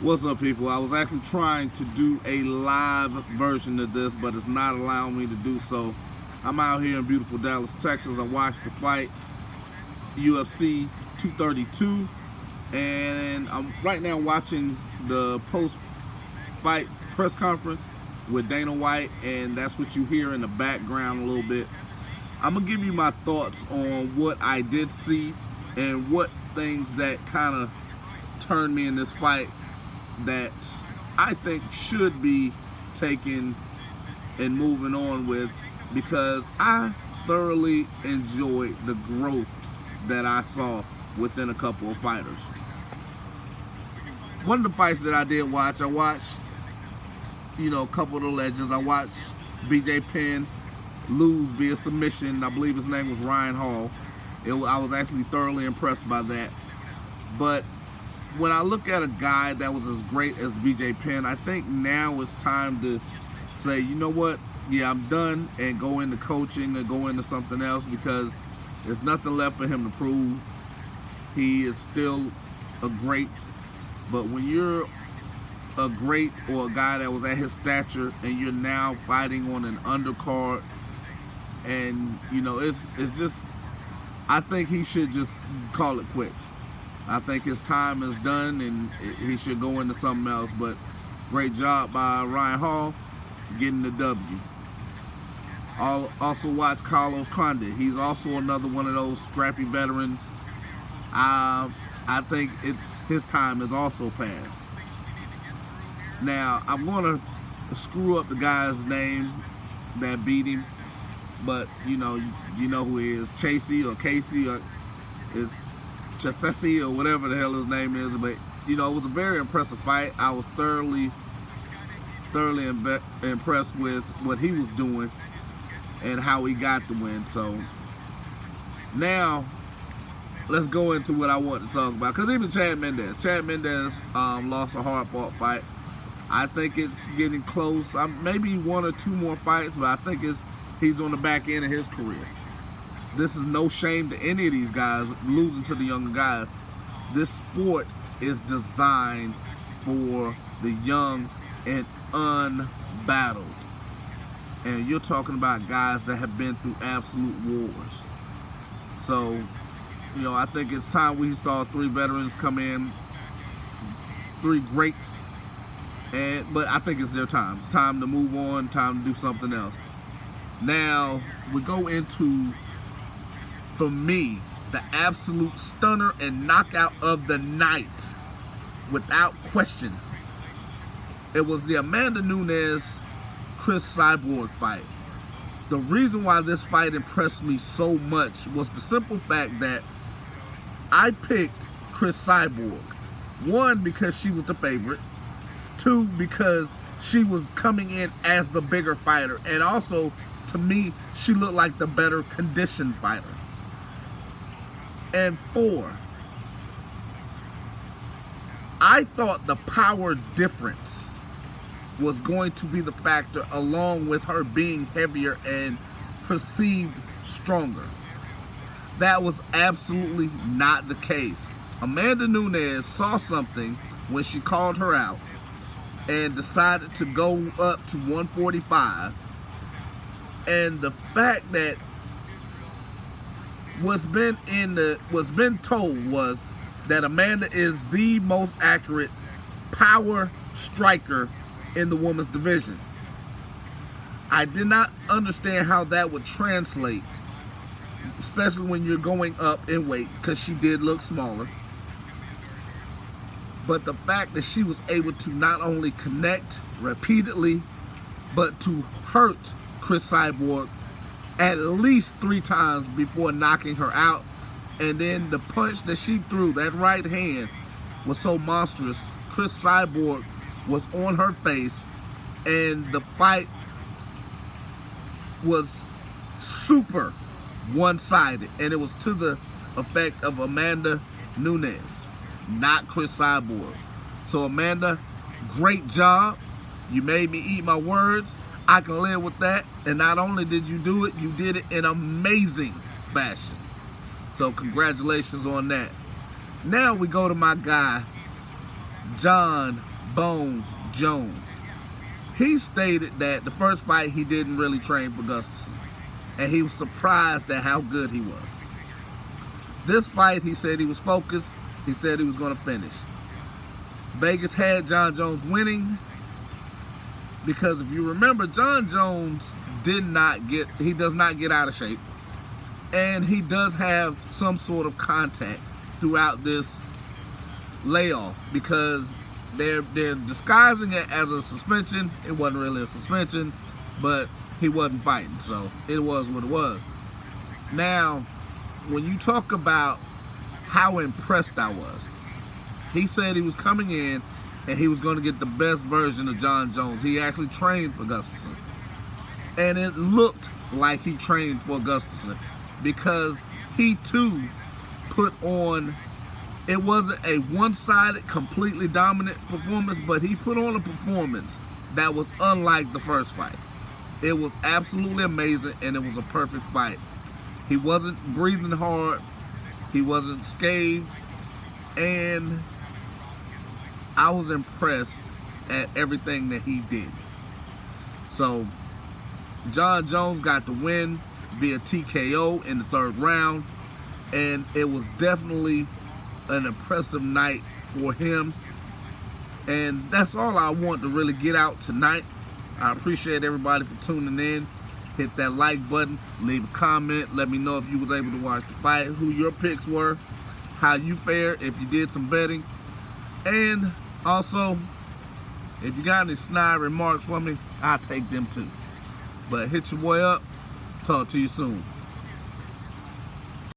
What's up, people? I was actually trying to do a live version of this, but it's not allowing me to do so. I'm out here in beautiful Dallas, Texas. I watched the fight, UFC 232, and I'm right now watching the post-fight press conference with Dana White, and that's what you hear in the background a little bit. I'm gonna give you my thoughts on what I did see and what things that kind of turned me in this fight that I think should be taken and moving on with, because I thoroughly enjoyed the growth that I saw within a couple of fighters. One of the fights that I did watch, I watched, a couple of the legends. I watched BJ Penn lose via submission. I believe his name was Ryan Hall. I was actually thoroughly impressed by that. But when I look at a guy that was as great as BJ Penn, I think now it's time to say, you know what, yeah, I'm done, and go into coaching and go into something else, because there's nothing left for him to prove. He is still a great, but when you're a great or a guy that was at his stature and you're now fighting on an undercard, and it's just, I think he should just call it quits. I think his time is done and he should go into something else. But great job by Ryan Hall getting the W. I'll also watch Carlos Condit. He's also another one of those scrappy veterans. I think his time is also passed. Now, I'm going to screw up the guy's name that beat him, but you know who he is. Chasey or Casey, or is Chasesi or whatever the hell his name is. But it was a very impressive fight. I was thoroughly impressed with what he was doing and how he got the win. So now let's go into what I want to talk about, because even Chad Mendes lost a hard-fought fight. I think it's getting close. Maybe one or two more fights, but I think he's on the back end of his career. This is no shame to any of these guys losing to the younger guys. This sport is designed for the young and unbattled. And you're talking about guys that have been through absolute wars. So, I think it's time we saw three veterans come in, three greats. But I think it's their time. It's time to move on, time to do something else. Now, we go into, for me, the absolute stunner and knockout of the night, without question. It was the Amanda Nunes-Chris Cyborg fight. The reason why this fight impressed me so much was the simple fact that I picked Chris Cyborg. One, because she was the favorite. Two, because she was coming in as the bigger fighter. And also, to me, she looked like the better conditioned fighter. And four, I thought the power difference was going to be the factor, along with her being heavier and perceived stronger. That was absolutely not the case. Amanda Nunes saw something when she called her out and decided to go up to 145. And the fact that what's been told was that Amanda is the most accurate power striker in the women's division. I did not understand how that would translate, especially when you're going up in weight, because she did look smaller. But the fact that she was able to not only connect repeatedly, but to hurt Chris Cyborg at least 3 times before knocking her out. And then the punch that she threw, that right hand, was so monstrous. Chris Cyborg was on her face, and the fight was super one-sided. And it was to the effect of Amanda Nunes, not Chris Cyborg. So Amanda, great job. You made me eat my words. I can live with that. And not only did you do it, you did it in amazing fashion. So congratulations on that. Now we go to my guy, John Bones Jones. He stated that the first fight he didn't really train for Gustafsson, and he was surprised at how good he was. This fight, he said he was focused. He said he was going to finish. Vegas had John Jones winning because if you remember, John Jones does not get out of shape, and he does have some sort of contact throughout this layoff because they're disguising it as a suspension. It wasn't really a suspension, but he wasn't fighting, so it was what it was. Now, when you talk about how impressed I was, he said he was coming in and he was going to get the best version of John Jones. He actually trained for Gustafsson, and it looked like he trained for Gustafsson because he too put on, it wasn't a one-sided, completely dominant performance, but he put on a performance that was unlike the first fight. It was absolutely amazing, and it was a perfect fight. He wasn't breathing hard, he wasn't scathed, and I was impressed at everything that he did. So, John Jones got the win via TKO in the third round, and it was definitely an impressive night for him. And that's all I want to really get out tonight. I appreciate everybody for tuning in. Hit that like button, leave a comment, let me know if you was able to watch the fight, who your picks were, how you fared, if you did some betting. And also, if you got any snide remarks for me, I'll take them too. But hit your boy up. Talk to you soon.